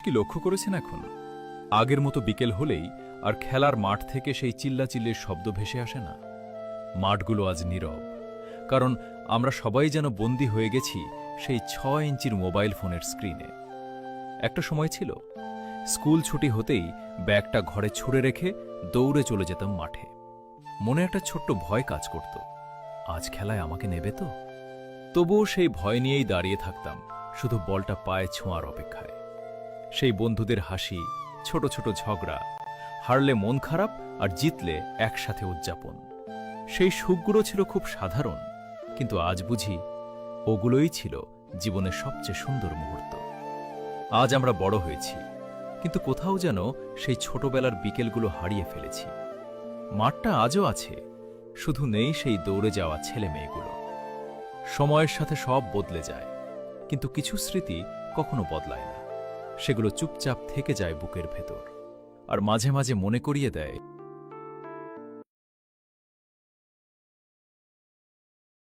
কি লক্ষ্য করেছেন এখন আগের মতো বিকেল হলেই আর খেলার মাঠ থেকে সেই চিল্লাচিল্লির শব্দ ভেসে আসে না? মাঠগুলো আজ নীরব, কারণ আমরা সবাই যেন বন্দী হয়ে গেছি সেই ৬ ইঞ্চির মোবাইল ফোনের স্ক্রিনে। একটা সময় ছিল স্কুল ছুটি হতেই ব্যাগটা ঘরে ছুঁড়ে রেখে দৌড়ে চলে যেতাম মাঠে। মনে একটা ছোট্ট ভয় কাজ করত, আজ খেলায় আমাকে নেবে তো? তবুও সেই ভয় নিয়েই দাঁড়িয়ে থাকতাম, শুধু বলটা পায়ে ছোঁয়ার অপেক্ষায়। সেই বন্ধুদের হাসি, ছোট ছোট ঝগড়া, হারলে মন খারাপ আর জিতলে একসাথে উদযাপন, সেই সুখগুলো ছিল খুব সাধারণ, কিন্তু আজ বুঝি ওগুলোই ছিল জীবনের সবচেয়ে সুন্দর মুহূর্ত। আজ আমরা বড় হয়েছি, কিন্তু কোথাও যেন সেই ছোটবেলার বিকেলগুলো হারিয়ে ফেলেছি। মাঠটা আজও আছে, শুধু নেই সেই দৌড়ে যাওয়া ছেলে মেয়েগুলো। সময়ের সাথে সব বদলে যায়, কিন্তু কিছু স্মৃতি কখনো বদলায় না। সেগুলো চুপচাপ থেকে যায় বুকের ভেতর, আর মাঝে মাঝে মনে করিয়ে দেয়